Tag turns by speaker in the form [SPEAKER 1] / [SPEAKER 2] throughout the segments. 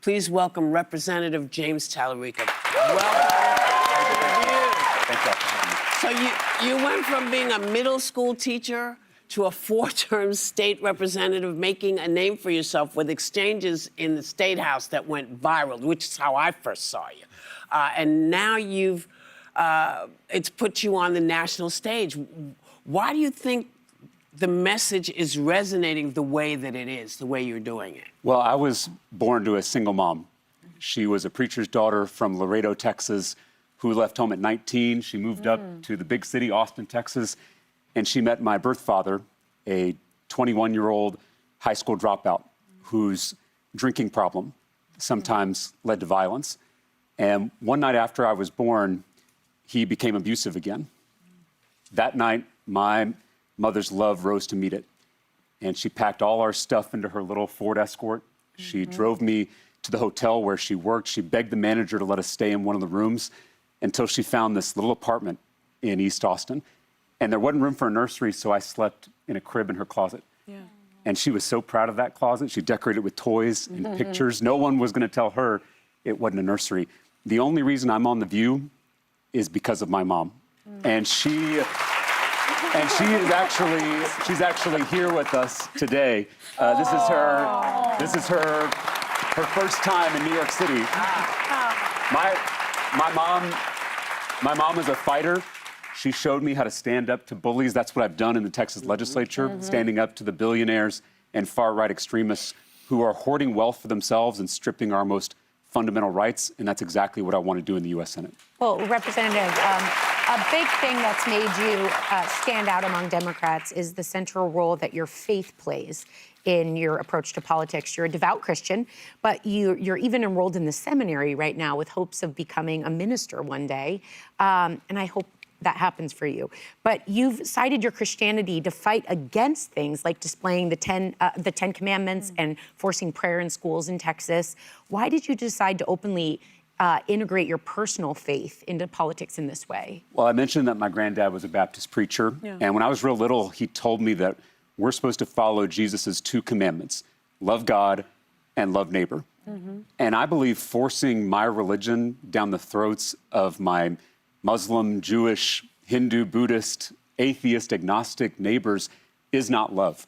[SPEAKER 1] Please welcome Representative James Talarico. Welcome.
[SPEAKER 2] Thank you for having me.
[SPEAKER 1] So you went from being a middle school teacher to a 4-term state representative, making a name for yourself with exchanges in the State House that went viral, which is how I first saw you. And now it's put you on the national stage. Why do you think the message is resonating the way that it is, the way you're doing it?
[SPEAKER 2] Well, I was born to a single mom. She was a preacher's daughter from Laredo, Texas, who left home at 19. She moved up to the big city, Austin, Texas, and she met my birth father, a 21-year-old high school dropout whose drinking problem sometimes led to violence. And one night after I was born, he became abusive again. That night, my mother's love rose to meet it. And she packed all our stuff into her little Ford Escort. She drove me to the hotel where she worked. She begged the manager to let us stay in one of the rooms until she found this little apartment in East Austin. And there wasn't room for a nursery, so I slept in a crib in her closet. Yeah. And she was so proud of that closet. She decorated it with toys and pictures. No one was going to tell her it wasn't a nursery. The only reason I'm on The View is because of my mom. And she's actually here with us today. This is her first time in New York City. My mom is a fighter. She showed me how to stand up to bullies. That's what I've done in the Texas legislature, standing up to the billionaires and far-right extremists who are hoarding wealth for themselves and stripping our most fundamental rights, and that's exactly what I want to do in the U.S. Senate.
[SPEAKER 3] Well, Representative, a big thing that's made you stand out among Democrats is the central role that your faith plays in your approach to politics. You're a devout Christian, but you're even enrolled in the seminary right now with hopes of becoming a minister one day, and I hope that happens for you. But you've cited your Christianity to fight against things like displaying the Ten Commandments and forcing prayer in schools in Texas. Why did you decide to openly integrate your personal faith into politics in this way?
[SPEAKER 2] Well, I mentioned that my granddad was a Baptist preacher, and when I was real little, he told me that we're supposed to follow Jesus's 2 commandments, love God and love neighbor. And I believe forcing my religion down the throats of my Muslim, Jewish, Hindu, Buddhist, atheist, agnostic neighbors is not love.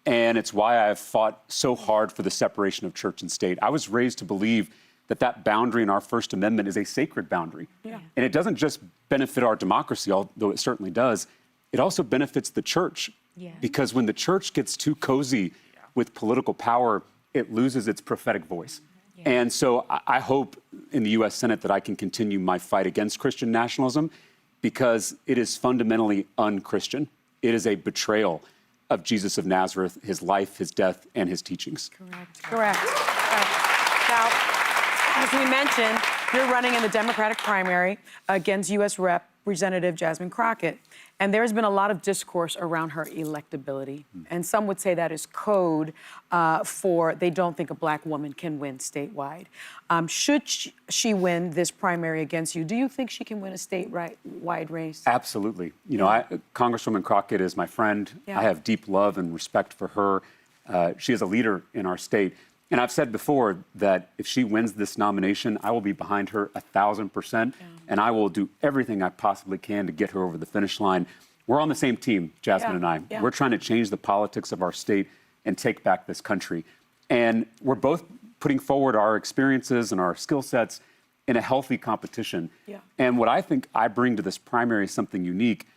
[SPEAKER 2] And it's why I've fought so hard for the separation of church and state. I was raised to believe that boundary in our First Amendment is a sacred boundary. And it doesn't just benefit our democracy, although it certainly does. It also benefits the church. Because when the church gets too cozy with political power, it loses its prophetic voice. And so I hope in the U.S. Senate that I can continue my fight against Christian nationalism because it is fundamentally un-Christian. It is a betrayal of Jesus of Nazareth, his life, his death, and his teachings.
[SPEAKER 4] Correct. Now, as we mentioned, you're running in the Democratic primary against U.S. Representative Jasmine Crockett. And there has been a lot of discourse around her electability. And some would say that is code for they don't think a black woman can win statewide. Should she win this primary against you, do you think she can win a statewide race?
[SPEAKER 2] Absolutely. You know, Congresswoman Crockett is my friend. I have deep love and respect for her. She is a leader in our state. And I've said before that if she wins this nomination, I will be behind her 1,000%, and I will do everything I possibly can to get her over the finish line. We're on the same team, Jasmine and I. We're trying to change the politics of our state and take back this country. And we're both putting forward our experiences and our skill sets in a healthy competition. And what I think I bring to this primary is something unique.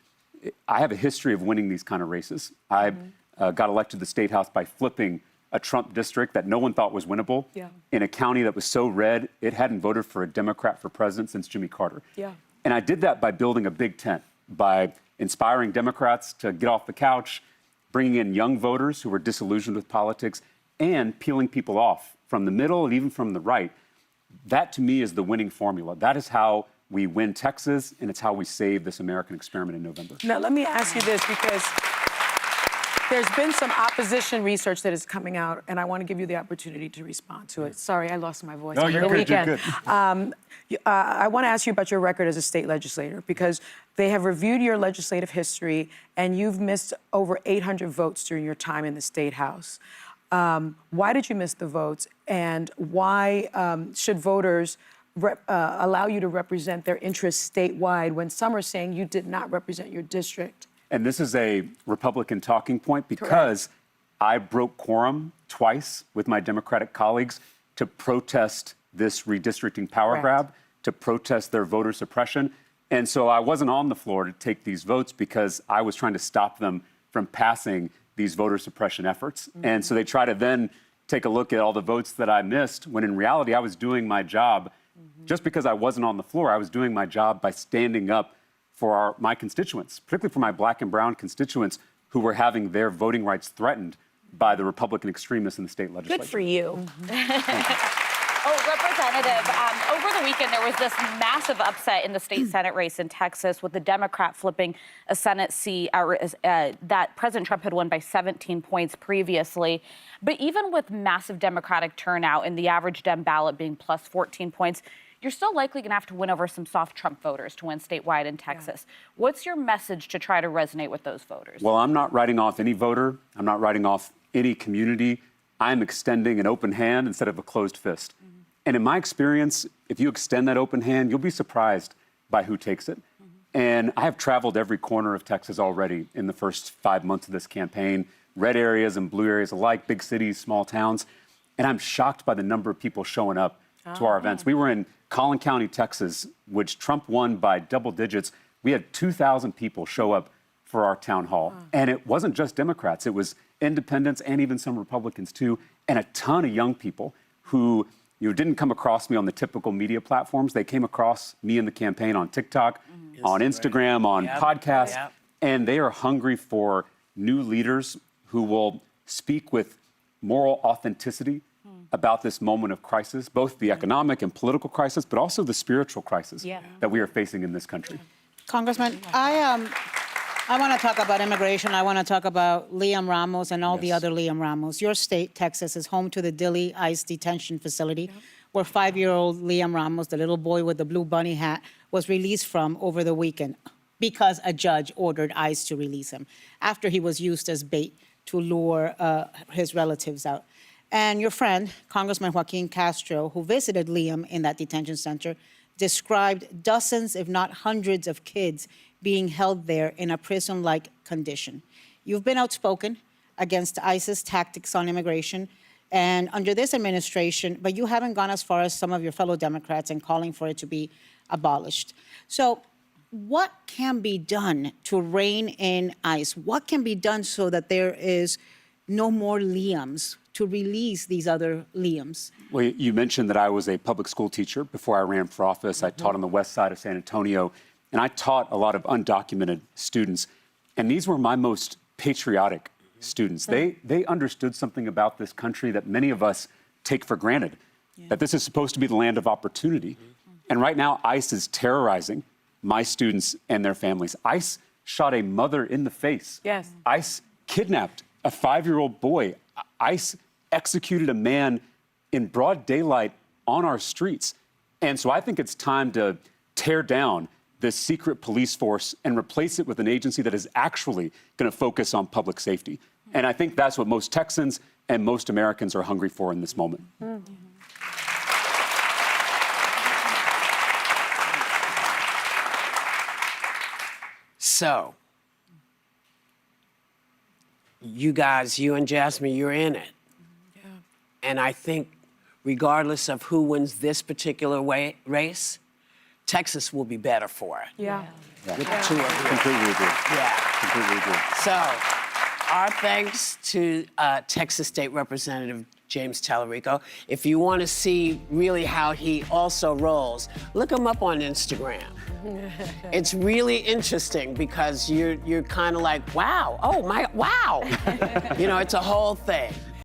[SPEAKER 2] I have a history of winning these kind of races. I got elected to the State House by flipping a Trump district that no one thought was winnable in a county that was so red, it hadn't voted for a Democrat for president since Jimmy Carter. And I did that by building a big tent, by inspiring Democrats to get off the couch, bringing in young voters who were disillusioned with politics, and peeling people off from the middle and even from the right. That, to me, is the winning formula. That is how we win Texas, and it's how we save this American experiment in November.
[SPEAKER 4] Now, let me ask you this, because there's been some opposition research that is coming out, and I want to give you the opportunity to respond to it. Sorry, I lost my voice over the weekend.
[SPEAKER 2] You're good.
[SPEAKER 4] I want to ask you about your record as a state legislator, because they have reviewed your legislative history, and you've missed over 800 votes during your time in the State House. Why did you miss the votes? And why should voters allow you to represent their interests statewide when some are saying you did not represent your district?
[SPEAKER 2] And this is a Republican talking point because I broke quorum twice with my Democratic colleagues to protest this redistricting power grab, to protest their voter suppression. And so I wasn't on the floor to take these votes because I was trying to stop them from passing these voter suppression efforts. And so they try to then take a look at all the votes that I missed, when in reality I was doing my job. Just because I wasn't on the floor, I was doing my job by standing up for my constituents, particularly for my black and brown constituents who were having their voting rights threatened by the Republican extremists in the state legislature.
[SPEAKER 3] Good for you.
[SPEAKER 5] Oh, Representative, over the weekend there was this massive upset in the state Senate race in Texas with the Democrat flipping a Senate seat that President Trump had won by 17 points previously. But even with massive Democratic turnout and the average Dem ballot being plus 14 points, you're still likely going to have to win over some soft Trump voters to win statewide in Texas. What's your message to try to resonate with those voters?
[SPEAKER 2] Well, I'm not writing off any voter. I'm not writing off any community. I'm extending an open hand instead of a closed fist. And in my experience, if you extend that open hand, you'll be surprised by who takes it. And I have traveled every corner of Texas already in the first 5 months of this campaign, red areas and blue areas alike, big cities, small towns. And I'm shocked by the number of people showing up to our events. We were in Collin County, Texas, which Trump won by double digits. We had 2,000 people show up for our town hall. And it wasn't just Democrats, it was independents and even some Republicans too, and a ton of young people who didn't come across me on the typical media platforms. They came across me in the campaign on TikTok, on Instagram, on podcasts, and they are hungry for new leaders who will speak with moral authenticity about this moment of crisis, both the economic and political crisis, but also the spiritual crisis that we are facing in this country.
[SPEAKER 6] Congressman, I want to talk about immigration. I want to talk about Liam Ramos and all the other Liam Ramos. Your state, Texas, is home to the Dilley ICE detention facility, where 5-year-old Liam Ramos, the little boy with the blue bunny hat, was released from over the weekend because a judge ordered ICE to release him after he was used as bait to lure his relatives out. And your friend, Congressman Joaquin Castro, who visited Liam in that detention center, described dozens, if not hundreds, of kids being held there in a prison-like condition. You've been outspoken against ICE's tactics on immigration and under this administration, but you haven't gone as far as some of your fellow Democrats in calling for it to be abolished. So what can be done to rein in ICE? What can be done so that there is no more Liams, to release these other Liams?
[SPEAKER 2] Well, you mentioned that I was a public school teacher before I ran for office. I taught on the west side of San Antonio, and I taught a lot of undocumented students. And these were my most patriotic students. They understood something about this country that many of us take for granted, that this is supposed to be the land of opportunity. And right now, ICE is terrorizing my students and their families. ICE shot a mother in the face.
[SPEAKER 4] Yes.
[SPEAKER 2] ICE kidnapped a 5-year-old boy. ICE executed a man in broad daylight on our streets. And so I think it's time to tear down this secret police force and replace it with an agency that is actually going to focus on public safety. And I think that's what most Texans and most Americans are hungry for in this moment.
[SPEAKER 1] So, you guys, you and Jasmine, you're in it. And I think regardless of who wins this particular race, Texas will be better for it. With the two of you.
[SPEAKER 2] Completely agree.
[SPEAKER 1] Yeah.
[SPEAKER 2] Completely agree.
[SPEAKER 1] So, our thanks to Texas State Representative James Talarico. If you want to see really how he also rolls, look him up on Instagram. It's really interesting because you're kind of like, wow, oh my, wow. You know, it's a whole thing.